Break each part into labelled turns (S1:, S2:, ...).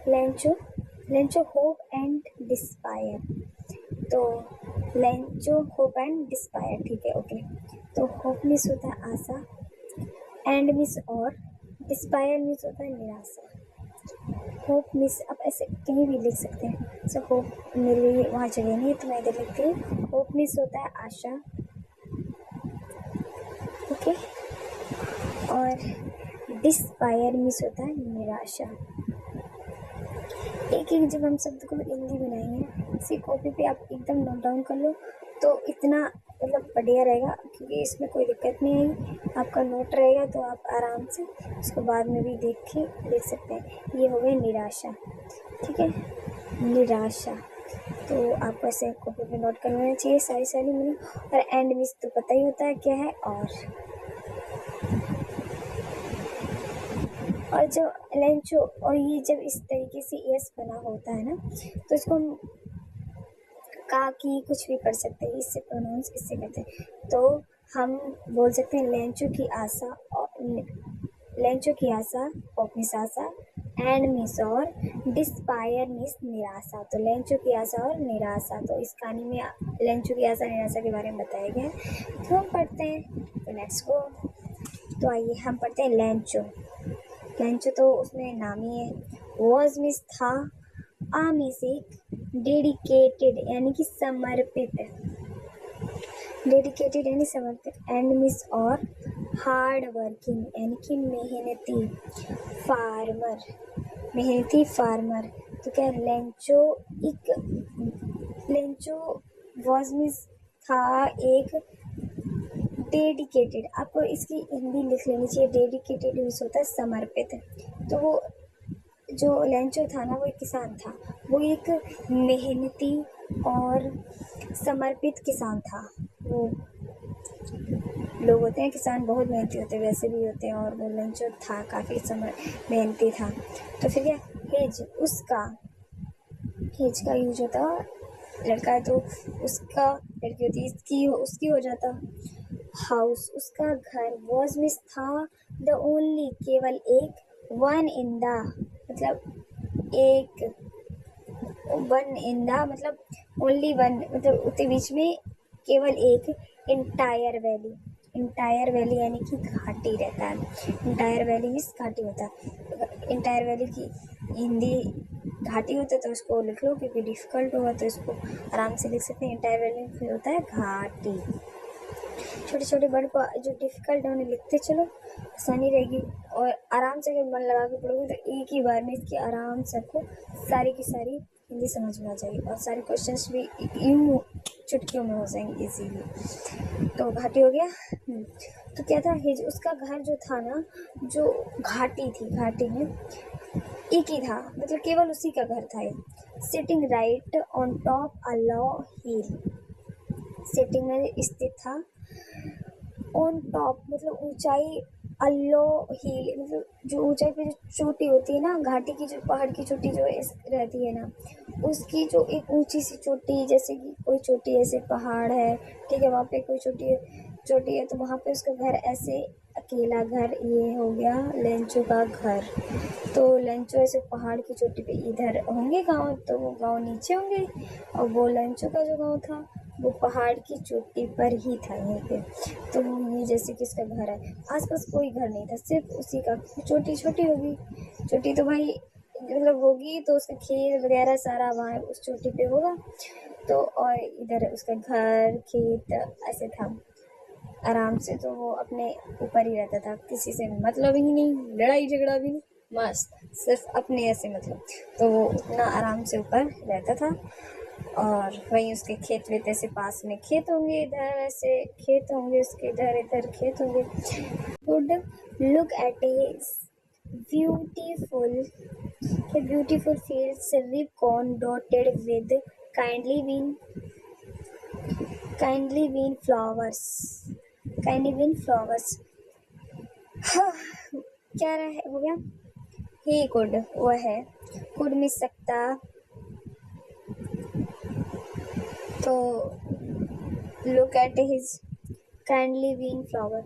S1: Lencho Lencho hope and despair. तो Lencho hope and डिस्पायर, ठीक है, ओके। तो होप मीन्स होता है आशा, एंड मीन्स और, डिस्पायर मीन्स होता है निराशा। होप मीन्स आप ऐसे कहीं भी लिख सकते हैं। सो होप मेरे लिए वहाँ जगह नहीं है तो मैं इधर लिखती हूँ। होप मीन्स होता है आशा, ओके, और डिस्पायर मीन्स होता है निराशा। एक एक जब हम शब्द को हिंदी बनाएंगे इसी कॉपी पे आप एकदम नोट डाउन कर लो तो इतना मतलब बढ़िया रहेगा, क्योंकि इसमें कोई दिक्कत नहीं है। आपका नोट रहेगा तो आप आराम से उसको बाद में भी देख सकते हैं। ये हो गई निराशा, ठीक है, निराशा। तो आपको ऐसे कॉपी पे नोट कर लेना चाहिए सारी मीनिंग। और एंड मीन्स तो पता ही होता है क्या है। और जो लेंचो, और ये जब इस तरीके से एस बना होता है ना तो इसको हम का की कुछ भी कर सकते हैं, इससे प्रोनाउंस इससे करते हैं। तो हम बोल सकते हैं लेंचो की आशा, और लेंचो की आशा मिस आशा, एंड मिस और, डिस्पायर मिस निराशा। तो लेंचो की आशा और निराशा, तो इस कहानी में लेंचो की आशा निराशा के बारे में बताया गया है। तो हम पढ़ते हैं, तो लेट्स गो। तो आइए हम पढ़ते हैं लेंचो। लेंचो तो उसमें नाम ही है। वॉज मिस था, आ मिस एक, डेडिकेटेड यानी कि समर्पित, डेडिकेटेड यानी समर्पित, एंड मिस और, हार्ड वर्किंग यानी कि मेहनती, फार्मर, मेहनती फार्मर। तो क्या लेंचो वॉज मिस था एक डेडिकेटेड, आपको इसकी हिंदी लिख लेनी चाहिए। डेडिकेटेड मीन्स होता है समर्पित। तो वो जो लेंचो था ना वो एक किसान था, वो एक मेहनती और समर्पित किसान था। वो लोग होते हैं किसान बहुत मेहनती होते हैं, वैसे भी होते हैं, और वो लेंचो था काफ़ी मेहनती था। तो फिर क्या हेज का यूज होता, लड़का है तो उसका, लड़की होती है उसकी हो जाता। हाउस उसका घर, वॉज मिस था द ओनली केवल एक, वन इन द मतलब एक, वन इन द मतलब ओनली वन मतलब उसके बीच में केवल एक, इंटायर वैली यानी कि घाटी रहता है। इंटायर वैली मीन्स घाटी होता है। इंटायर वैली की हिंदी घाटी होता है तो उसको लिख लो, क्योंकि डिफ़िकल्ट होगा तो इसको आराम से लिख सकते हैं। इंटायर वैली फिर होता है घाटी। छोटे छोटे वर्ड को जो डिफ़िकल्ट है उन्हें लिखते चलो, आसानी रहेगी। और आराम से अगर मन लगा के पढ़ोगे तो एक ही बार में इसकी आराम से आपको सारी की सारी हिंदी समझ में आ जाएगी, और सारे क्वेश्चंस भी यूँ चुटकियों में हो जाएंगे इजीली। तो घाटी हो गया। तो क्या था, उसका घर जो था ना, जो घाटी थी, घाटी में एक ही था, मतलब केवल उसी का घर था। Sitting right on top a law hill, sitting में स्थित था, ऑन टॉप मतलब ऊंचाई, अल्लो हिल मतलब जो ऊंचाई पे जो चोटी होती है ना, घाटी की जो पहाड़ की चोटी जो रहती है ना, उसकी जो एक ऊंची सी चोटी, जैसे कि कोई चोटी ऐसे पहाड़ है, ठीक है, वहाँ पे कोई चोटी है तो वहाँ पे उसका घर ऐसे अकेला घर, ये हो गया लेंचो का घर। तो लेंचो ऐसे पहाड़ की चोटी पे इधर होंगे गांव, तो वो गांव नीचे होंगे, और वो लेंचो का जो गांव था वो पहाड़ की चोटी पर ही था यहीं पे। तो ये जैसे कि इसका घर है, आसपास कोई घर नहीं था, सिर्फ उसी का, चोटी छोटी होगी, चोटी तो भाई मतलब होगी तो उसका खेत वगैरह सारा वहाँ उस चोटी पे होगा। तो और इधर उसका घर खेत ऐसे था आराम से। तो वो अपने ऊपर ही रहता था, किसी से मतलब ही नहीं, लड़ाई झगड़ा भी नहीं, मस्त सिर्फ अपने ऐसे मतलब। तो वो उतना आराम से ऊपर रहता था, और वहीं उसके खेत वेत ऐसे पास में खेत होंगे, इधर ऐसे खेत होंगे उसके, इधर खेत होंगे। Good look at his beautiful fields with corn dotted with kindly green flowers. हाँ, क्या रहा हो गया, ही कुड वह है, कुड मिस सकता, तो look at his kindly green flower,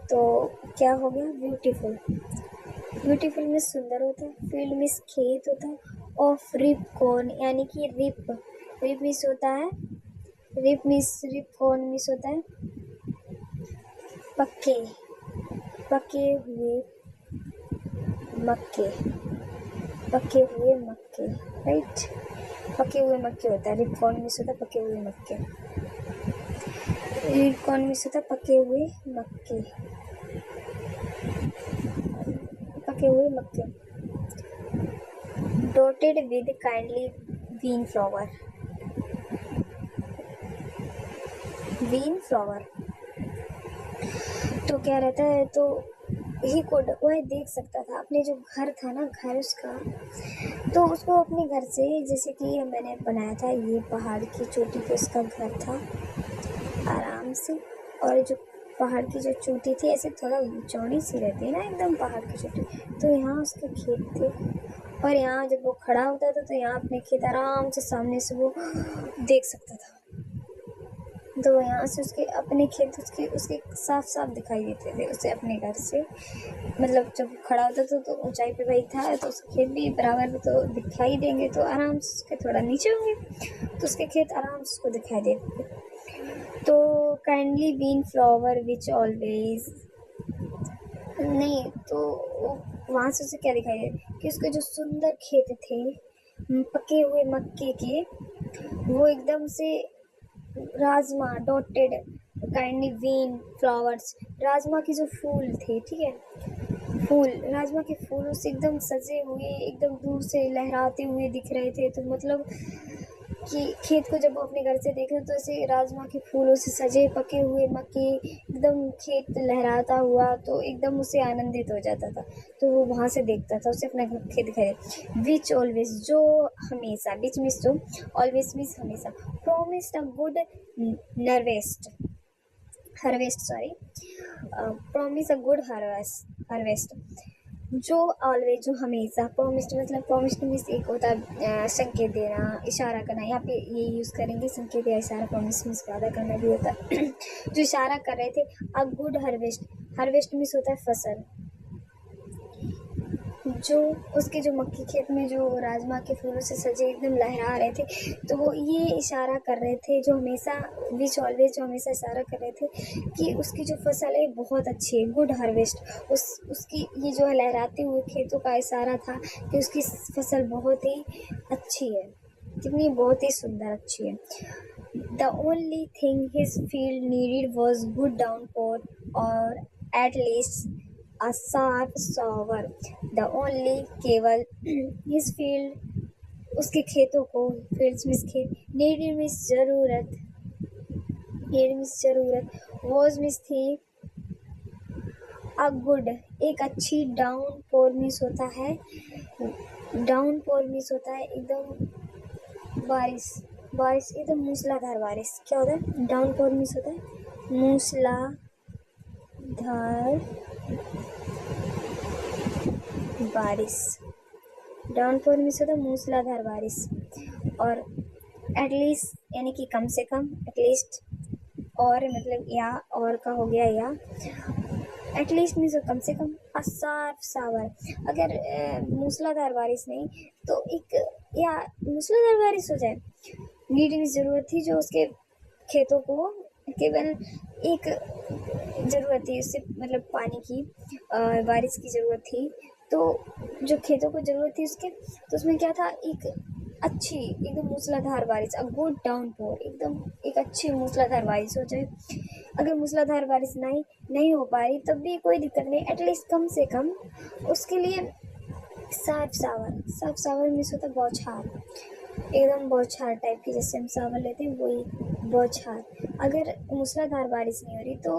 S1: तो क्या हो गया ब्यूटीफुल, ब्यूटीफुल मीन्स सुंदर होता है, फील्ड मीन्स खेत होता है, ऑफ रिप कॉर्न यानी कि रिप, रिप मीन्स होता है, रिप कॉर्न मीन्स होता है पके, पके हुए मक्के, पके हुए मक्के, राइट, पके हुए मक्के होता है, रिप कॉर्न मीन्स होता है पके हुए मक्के, रिप कॉर्न मीन्स होता है पके हुए मक्के, पके हुए मक्के, dotted with kindly bean flower, bean flower तो क्या रहता है, तो ही कोड वह देख सकता था अपने जो घर था ना, घर उसका, तो उसको अपने घर से, जैसे कि मैंने बनाया था ये पहाड़ की चोटी पे उसका घर था आराम से, और जो पहाड़ की जो चोटी थी ऐसे थोड़ा चौड़ी सी रहती है ना एकदम पहाड़ की चोटी, तो यहाँ उसके खेत थे, और यहाँ जब वो खड़ा होता था तो यहाँ अपने खेत आराम से सामने से वो देख सकता था, तो यहाँ से उसके अपने खेत उसके साफ साफ दिखाई देते थे उसे अपने घर से, मतलब जब खड़ा होता था तो ऊंचाई पे वही था, तो उसके खेत भी बराबर तो दिखाई देंगे, तो आराम से उसके थोड़ा नीचे होंगे तो उसके खेत आराम से उसको दिखाई देते। तो kindly bean flower which always, नहीं तो वहाँ से उसे क्या दिखाई दे कि उसके जो सुंदर खेत थे पके हुए मक्के के, वो एकदम से rajma dotted kindly bean flowers, rajma के जो फूल थे, ठीक है, फूल राजमा के फूलों से एकदम सजे हुए, एकदम दूर से लहराते हुए दिख रहे थे, तो मतलब कि खेत को जब वो अपने घर से देखे तो ऐसे राजमा के फूलों से सजे पके हुए मक्के, एकदम खेत लहराता हुआ, तो एकदम उसे आनंदित हो जाता था, तो वो वहाँ से देखता था, उसे अपना खेत दिखाई, विच ऑलवेज जो हमेशा, विच मीन्स जो, ऑलवेज मीन्स हमेशा, प्रोमिस्ड अ गुड नर्वेस्ट harvest, sorry, promise a good harvest, जो ऑलवेज जो हमेशा, प्रोमिस्ड मतलब, प्रोमिस्ड मीन्स एक होता है संकेत देना, इशारा करना, यहाँ पे ये यूज़ करेंगे संकेत या इशारा, प्रोमिस मीन्स वादा करना भी होता है जो इशारा कर रहे थे, अ गुड हार्वेस्ट, हार्वेस्ट मीन्स होता है फसल, जो उसके जो मक्की खेत में जो राजमा के फूलों से सजे एकदम लहरा रहे थे, तो वो ये इशारा कर रहे थे, जो हमेशा विच ऑलवेज जो हमेशा इशारा कर रहे थे कि उसकी जो फसल है बहुत अच्छी है, गुड हार्वेस्ट, उसकी ये जो लहराते हुए खेतों का इशारा था कि उसकी फसल बहुत ही अच्छी है, कितनी बहुत ही सुंदर अच्छी है। The only thing his field needed was good downpour और at least a sharp shower, the only केवल his field उसके खेतों को, fields मीन्स खेत, needed मीन्स जरूरत, need मीन्स जरूरत, was मीन्स थी, a good एक अच्छी, डाउन पोर मीन्स होता है, डाउन पोर मीन्स होता है एकदम बारिश, बारिश एकदम मूसलाधार बारिश, क्या होता है डाउन पोर मीन्स होता है मूसलाधार बारिश, डाउनफॉल मीन्स होता है मूसलाधार बारिश, और एटलीस्ट यानी कि कम से कम, एटलीस्ट और मतलब या और का हो गया, या एटलीस्ट मीन्स कम से कम, असाफ सावर, अगर मूसलाधार बारिश नहीं तो एक या मूसलाधार बारिश हो जाए, नीड मीन्स जरूरत थी, जो उसके खेतों को केवल एक ज़रूरत थी, उससे मतलब पानी की, बारिश की ज़रूरत थी, तो जो खेतों को ज़रूरत थी उसके, तो उसमें क्या था, एक अच्छी एकदम मूसलाधार बारिश, अ गुड डाउनपोर, एकदम एक अच्छी मूसलाधार बारिश हो जाए, अगर मूसलाधार बारिश नहीं हो पा रही तब भी कोई दिक्कत नहीं, एटलीस्ट कम से कम उसके लिए साफ सावर मीन्स होता है बौछार, एकदम बौछार टाइप की, जैसे हम सावर लेते हैं वही बौछार, अगर मूसलाधार बारिश नहीं हो रही तो